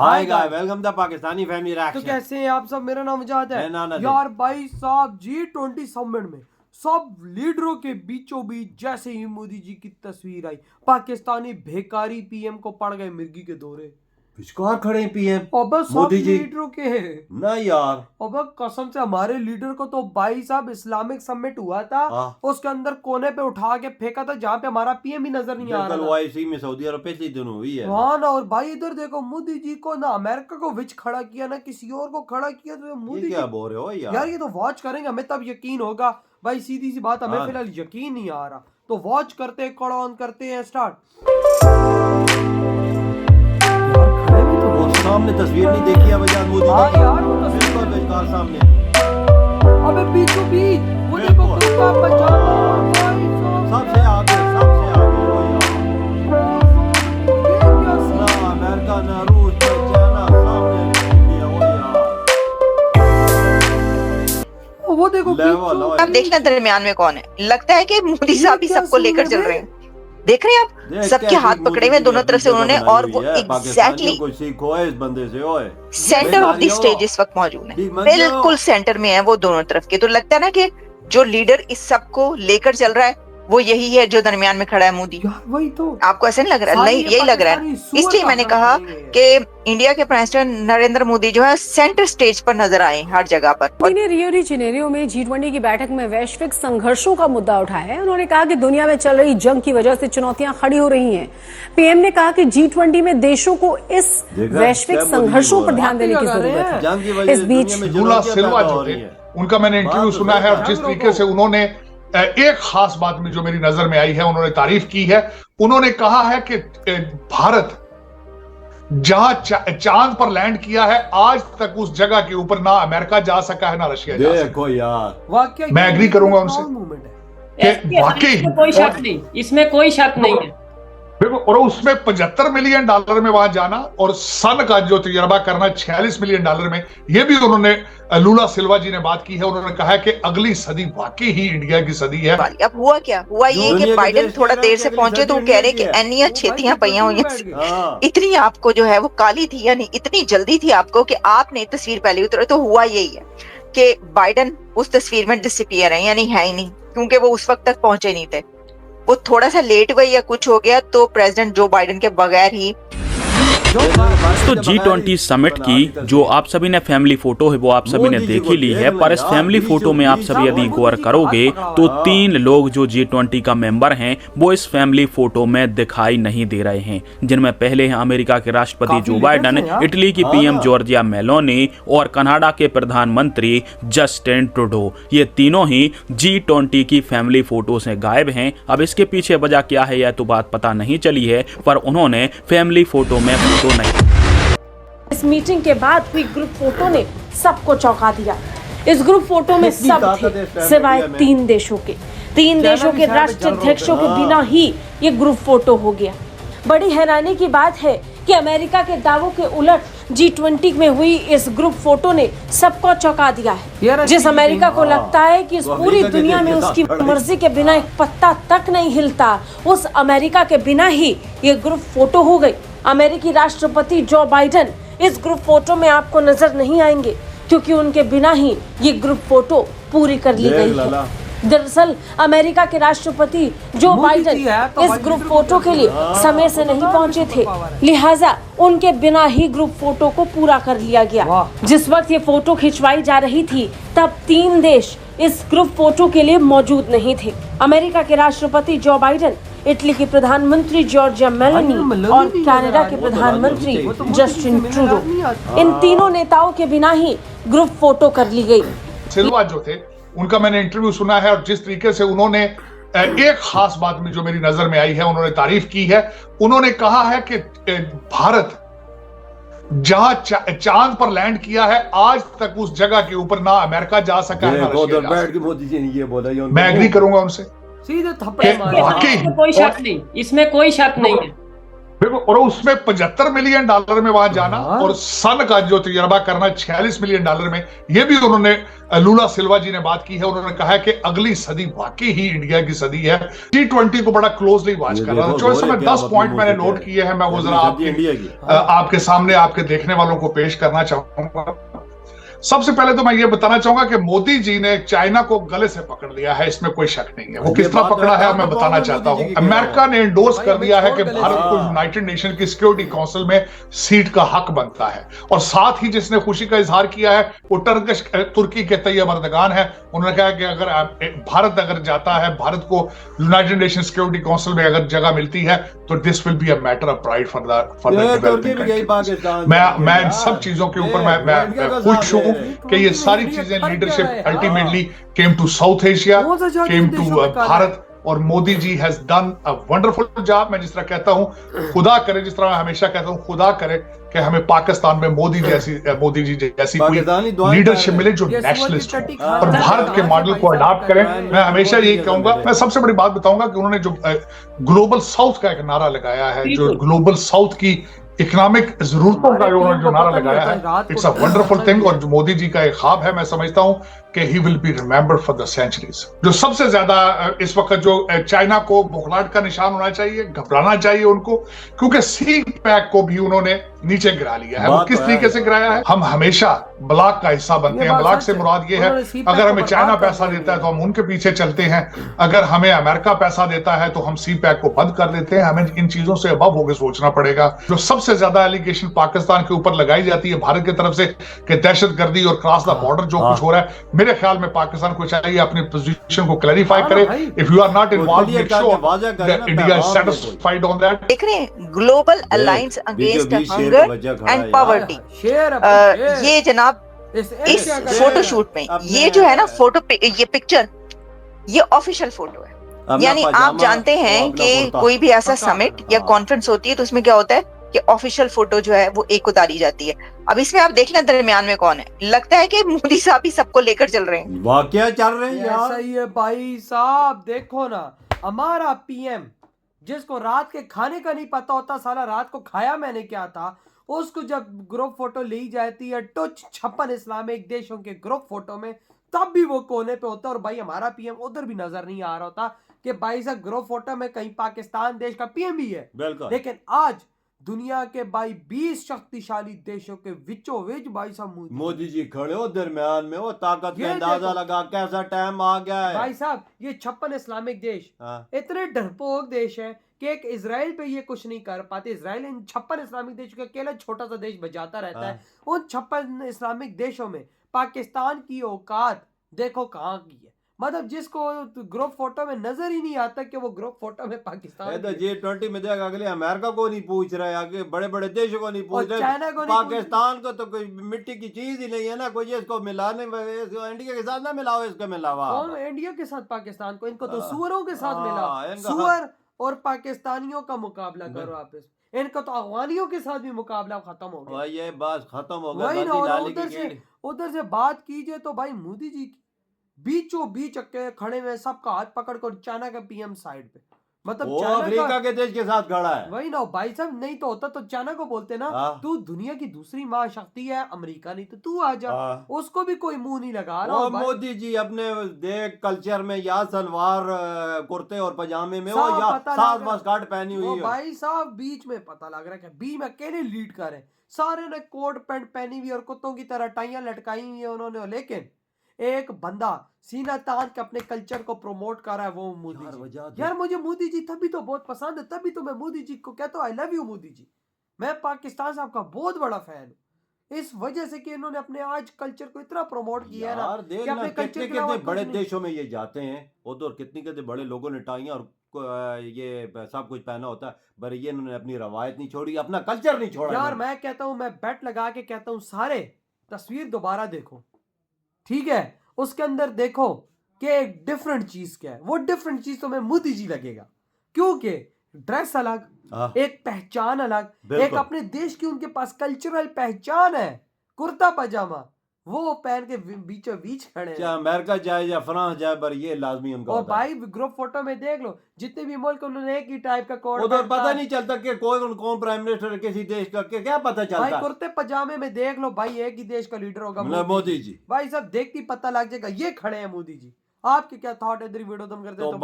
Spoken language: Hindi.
Hi guy, welcome the Pakistani family तो रिएक्शन। कैसे हैं आप सब। मेरा नाम मुजाहिद है। नाना दे। यार भाई साहब G20 समिट में सब लीडरों के बीचों बीच जैसे ही मोदी जी की तस्वीर आई, पाकिस्तानी भिखारी पीएम को पड़ गए मिर्गी के दौरे। पिछकार खड़े पीएम अब सब मोदी जी लीडरों के ना यार। अब कसम से हमारे लीडर को तो भाई साहब इस्लामिक समिट हुआ था, उसके अंदर कोने पे उठा के फेंका था जहाँ पे हमारा पीएम ही नजर नहीं आ रहा था। ओआईसी में सऊदी अरब पिछले दिनों हुई है। हाँ ना। और भाई इधर देखो, मोदी जी को ना अमेरिका को विच खड़ा किया ना किसी और को खड़ा किया, तो मोदी क्या जी बोल रहे हो यार। यार ये तो वॉच करेंगे हमें तब यकीन होगा। भाई सीधी सी बात, हमें फिलहाल यकीन नहीं आ रहा, तो वॉच करते हैं, कड़ ऑन करते हैं, स्टार्ट। सामने तस्वीर नहीं देखी है वजह मोदी हाँ जी यार, बिल्कुल बेकार सामने। अबे बीचों बीच वो देखो कुत्ता बचाना, सबसे आगे वो यार। ना अमेरिका ना रूस ना चाइना, सामने इंडिया वो यार। वो देखो आप देखना दरमियान में कौन है। लगता है कि मोदी साहब ही सबको लेकर चल रहे हैं। देख रहे हैं आप, सबके हाथ पकड़े हुए दोनों तरफ से उन्होंने, और वो exactly centre of the stage इस वक्त मौजूद है, बिल्कुल सेंटर में है वो दोनों तरफ के। तो लगता है ना कि जो लीडर इस सबको लेकर चल रहा है वो यही है जो दरमियान में खड़ा है, मोदी। वही तो आपको ऐसा नहीं लग रहा? नहीं, यही लग रहा है। इसलिए मैंने कहा कि इंडिया के प्रेसिडेंट नरेंद्र मोदी जो है सेंटर स्टेज पर नजर आए हर जगह पर। रियो डी जेनेरियो में G20 की बैठक में वैश्विक संघर्षों का मुद्दा उठाया है। उन्होंने कहा कि दुनिया में चल रही जंग की वजह से चुनौतियां खड़ी हो रही हैं। पीएम ने कहा कि G20 में देशों को इस वैश्विक संघर्षों पर ध्यान देने की जरूरत है। इस बीच लूला सिल्वा जो थे, उनका मैंने इंटरव्यू सुना है, और जिस तरीके से उन्होंने एक खास बात में जो मेरी नजर में आई है, उन्होंने तारीफ की है। उन्होंने कहा है कि भारत जहां चांद पर लैंड किया है, आज तक उस जगह के ऊपर ना अमेरिका जा सका है ना रशिया जा सका। यार मैं एग्री करूंगा उनसे कि वाकई कोई शक नहीं, इसमें कोई शक नहीं है। बिल्कुल। और उसमें $75 मिलियन में वहां जाना और सन का जो तजर्बा करना $46 मिलियन में, यह भी उन्होंने लूला सिल्वा जी ने बात की है। उन्होंने कहा है कि अगली सदी वाकई ही इंडिया की सदी है। अब हुआ क्या हुआ, ये कि बाइडेन थोड़ा देर से पहुंचे तो वो कह रहे कि एनिया छेतियां पईयां हुई हैं। इतनी आपको जो है वो काली थी, यानी इतनी जल्दी थी आपको कि आपने तस्वीर पहले उतरे। तो हुआ यही है कि बाइडेन उस तस्वीर में डिसअपीयर है, यानी है ही नहीं, क्योंकि वो उस वक्त तक पहुंचे नहीं थे। वो थोड़ा सा लेट हुए या कुछ हो गया तो प्रेसिडेंट जो बाइडेन के बगैर ही। तो G20 समिट की जो आप सभी ने फैमिली फोटो है वो आप सभी ने देख ही ली है, पर इस फैमिली फोटो में आप सभी यदि गौर करोगे तो 3 लोग जो G20 का मेंबर हैं वो इस फैमिली फोटो में दिखाई नहीं दे रहे हैं, जिनमें पहले हैं अमेरिका के राष्ट्रपति जो बाइडेन, इटली की पीएम जॉर्जिया मेलोनी और कनाडा के प्रधानमंत्री जस्टिन ट्रूडो। ये तीनों ही G20 की फैमिली फोटो से गायब हैं। अब इसके पीछे वजह क्या है यह तो बात पता नहीं चली है, पर उन्होंने फैमिली फोटो में तो नहीं। इस मीटिंग के बाद हुई ग्रुप फोटो ने सबको चौंका दिया। इस ग्रुप फोटो में सब थे सिवाय 3 देशों के। 3 देशों के राष्ट्राध्यक्षों के बिना ही ये ग्रुप फोटो हो गया। बड़ी हैरानी की बात है कि अमेरिका के दावों के उलट G20 में हुई इस ग्रुप फोटो ने सबको चौंका दिया है। जिस अमेरिका को लगता है कि इस पूरी दुनिया में उसकी मर्जी के बिना एक पत्ता तक नहीं हिलता, उस अमेरिका के बिना ही ये ग्रुप फोटो हो गई। अमेरिकी राष्ट्रपति जो बाइडेन इस ग्रुप फोटो में आपको नजर नहीं आएंगे, क्योंकि उनके बिना ही ये ग्रुप फोटो पूरी कर ली गई है। दरअसल अमेरिका के राष्ट्रपति जो बाइडेन इस ग्रुप फोटो के लिए समय से नहीं पहुंचे थे, लिहाजा उनके बिना ही ग्रुप फोटो को पूरा कर लिया गया। जिस वक्त ये फोटो खिंचवाई जा रही थी तब 3 देश इस ग्रुप फोटो के लिए मौजूद नहीं थे। अमेरिका के राष्ट्रपति जो बाइडेन, इटली की प्रधानमंत्री जॉर्जिया मेलोनी और कनाडा के प्रधानमंत्री जस्टिन ट्रूडो, इन तीनों नेताओं के बिना ही ग्रुप फोटो कर ली गई। सिल्वा जो थे, उनका मैंने इंटरव्यू सुना है, और जिस तरीके से उन्होंने एक खास बात में जो मेरी नजर में आई है, उन्होंने तारीफ की है। उन्होंने कहा है कि भारत जहां चांद पर लैंड किया है, आज तक उस जगह के ऊपर ना अमेरिका जा सका है ना रशिया जा सका। मोदी जी ने ये बोला। मैं एग्री करूंगा उनसे। सीधे थप्पड़ मारे। कोई शक नहीं, इसमें कोई शक नहीं है। बिल्कुल, और उसमें $75 मिलियन में वहां जाना और सन का जो तजर्बा करना $46 मिलियन में, ये भी उन्होंने लूला सिल्वा जी ने बात की है। उन्होंने कहा है कि अगली सदी वाकई ही इंडिया की सदी है। G20 को बड़ा क्लोजली वॉच कर रहा था। जो इसमें 10 पॉइंट मैंने नोट किए हैं, मैं वो जरा आपके सामने आपके देखने वालों को पेश करना चाहूंगा। सबसे पहले तो मैं ये बताना चाहूंगा कि मोदी जी ने चाइना को गले से पकड़ लिया है, इसमें कोई शक नहीं है। वो किस तरह पकड़ा है मैं बताना चाहता हूं। अमेरिका ने इंडोर्स कर दिया है कि भारत को यूनाइटेड नेशन की सिक्योरिटी काउंसिल में सीट का हक बनता है, और साथ ही जिसने खुशी का इजहार किया है वो तुर्की के तैयब अर्दगान है। उन्होंने कहा कि अगर भारत अगर जाता है, भारत को यूनाइटेड नेशन सिक्योरिटी काउंसिल में अगर जगह मिलती है तो this will be a matter of pride for the मैं इन सब चीजों के ऊपर मैं खुश हूं कि ये सारी चीजें leadership ultimately came to South Asia, came to Bharat, और Modi ji has done a wonderful job. मैं जिस तरह कहता हूं, खुदा करे, जिस तरह मैं हमेशा कहता हूं, खुदा करे कि हमें पाकिस्तान में मोदी जी जैसी कोई लीडरशिप मिले जो नेशनलिस्ट हो और भारत के मॉडल को अडॉप्ट करें। मैं हमेशा यही कहूंगा। मैं सबसे बड़ी बात बताऊंगा कि उन्होंने जो ग्लोबल साउथ का एक नारा लगाया है, जो ग्लोबल साउथ की इकोनॉमिक जरूरतों का उन्होंने जो नारा लगाया है, इट्स अ वंडरफुल थिंग। और जो मोदी जी का एक ख्वाब है, मैं समझता हूं कि he will be remembered for the centuries. जो सबसे ज्यादा इस वक्त जो चाइना को बुखलाहट का निशान होना चाहिए, घबराना चाहिए उनको, क्योंकि सी पैक को भी उन्होंने नीचे गिरा लिया है। वो किस तरीके से गिराया है? हम हमेशा ब्लॉक का हिस्सा बनते हैं। ब्लॉक से मुराद ये है, अगर हमें चाइना पैसा देता है तो हम उनके पीछे चलते हैं, अगर हमें अमेरिका पैसा देता है तो हम सी पैक को बंद कर देते हैं। हमें इन चीजों से अबव होकर सोचना पड़ेगा। जो सबसे ज्यादा एलिगेशन पाकिस्तान के ऊपर लगाई जाती है भारत की तरफ से कि दहशतगर्दी और क्रॉस द बॉर्डर जो कुछ हो रहा है, मेरे ख्याल में पाकिस्तान को चाहिए अपनी पोजीशन को क्लैरिफाई करे। If you are not involve, make sure that India is satisfied on that. देख रहे हैं, global alliance against hunger and poverty, ये जनाब इस फोटोशूट में ये जो है ना फोटो, ये पिक्चर, ये ऑफिशियल फोटो है। यानी आप जानते हैं कि कोई भी ऐसा समिट या कॉन्फ्रेंस होती है तो उसमें क्या होता है कि ऑफिशियल फोटो जो है वो एक उतारी जाती है। अब इसमें आप देखना दरमियान में कौन है, लगता है कि मोदी साहब ही सबको लेकर चल रहे हैं। वाकया चल रहे हैं यार। सही है भाई साहब, देखो ना, हमारा पीएम जिसको रात के खाने का नहीं पता होता, साला रात को खाया मैंने क्या था, उसको जब ग्रुप फोटो ली जाती है टच 56 इस्लामिक देशों के ग्रुप फोटो में, तब भी वो कोने पे होता है। और भाई हमारा पीएम उधर भी नजर नहीं आ रहा होता कि भाई साहब ग्रुप फोटो में कहीं पाकिस्तान देश का पीएम भी है। लेकिन आज दुनिया के भाई 20 शक्तिशाली देशों के विचों विच भाई साहब मोदी जी खड़े हो दरमियान में, वो ताकत का अंदाजा लगा कैसा टाइम आ गया है। भाई साहब ये 56 इस्लामिक देश इतने डरपोक देश है कि एक इजराइल पे ये कुछ नहीं कर पाते। इजराइल इन 56 इस्लामिक देशों का अकेला छोटा सा देश बचाता रहता है। उन 56 इस्लामिक देशों में पाकिस्तान की औकात देखो कहाँ की है। मतलब जिसको ग्रुप फोटो में नजर ही नहीं आता कि वो ग्रुप फोटो में पाकिस्तान तो G20 में देगा, अगले अमेरिका को नहीं पूछ रहे, आगे बड़े बड़े देशों को नहीं पूछ रहे, पाकिस्तान को तो कोई मिट्टी की चीज ही नहीं है ना, कोई इसको मिलाने, इंडिया के साथ ना मिलाओ, इसको मिलावा। इंडिया के साथ पाकिस्तान को, इनको तो सुअरों के साथ मिलाओ। सुअर और पाकिस्तानियों का मुकाबला करो आप। इनका तो अफगानियों के साथ भी मुकाबला खत्म हो गया। ये बात खत्म हो गई। उधर से बात कीजिए तो भाई मोदी जी बीचों बीच खड़े हुए, सबका हाथ पकड़ कर चाइना का पीएम साइड पे, मतलब अफ्रीका के देश के साथ खड़ा है। वही ना भाई साहब, नहीं तो होता तो चाइना को बोलते ना तू दुनिया की दूसरी महाशक्ति है, अमेरिका नहीं तो तू आ जा। उसको भी कोई मुंह नहीं लगा रहा। मोदी जी अपने देख कल्चर में या सलवार कुर्ते और पजामे में हो या साथ स्कर्ट पहनी हुई है। भाई साहब बीच में पता लग रहा है कि बीच में अकेले लीड कर रहे, सारे ने कोट पैंट पहनी हुई और कुत्तों की तरह टाइयां लटकाई हुई है उन्होंने, लेकिन एक बंदा सीना तान के अपने कल्चर को प्रमोट कर रहा है, वो मोदी जी। यार मुझे मोदी जी तभी तो बहुत पसंद है, तभी तो मैं मोदी जी को कहता हूँ I love you Modi ji. मैं पाकिस्तान साहब का बहुत बड़ा फैन हूँ इस वजह से कि इन्होंने अपने आज कल्चर को इतना प्रमोट किया है ना, कि अपने कल्चर कितने बड़े देशों में ये जाते हैं उधर, कितने बड़े लोगों ने टाइयां और ये सब कुछ पहना होता है, पर ये इन्होंने अपनी रवायत नहीं छोड़ी, अपना कल्चर नहीं छोड़ा। यार मैं कहता हूँ, मैं बेट लगा के कहता हूँ, सारे तस्वीर दोबारा देखो, ठीक है, उसके अंदर देखो कि एक डिफरेंट चीज क्या है। वो डिफरेंट चीज तो मैं मोदी जी लगेगा, क्योंकि ड्रेस अलग, एक पहचान अलग, एक अपने देश की उनके पास कल्चरल पहचान है, कुर्ता पजामा, वो पहन के बीचों बीच खड़े चाहे हैं। अमेरिका जाए या फ्रांस जाए, पर ये लाजमी उनका और होता है। भाई ग्रुप फोटो में देख लो जितने भी मुल्क उन्होंने एक ही टाइप का कोट उधर पता नहीं चलता कि कौन प्राइम मिनिस्टर किसी देश का, क्या पता भाई चलता। कुर्ते पजामे में देख लो भाई एक ही देश का लीडर होगा मोदी जी। भाई सब देखती पता लग जाएगा ये खड़े हैं मोदी जी। आपके क्या थॉट है इधर वीडियो तुम करते तो तो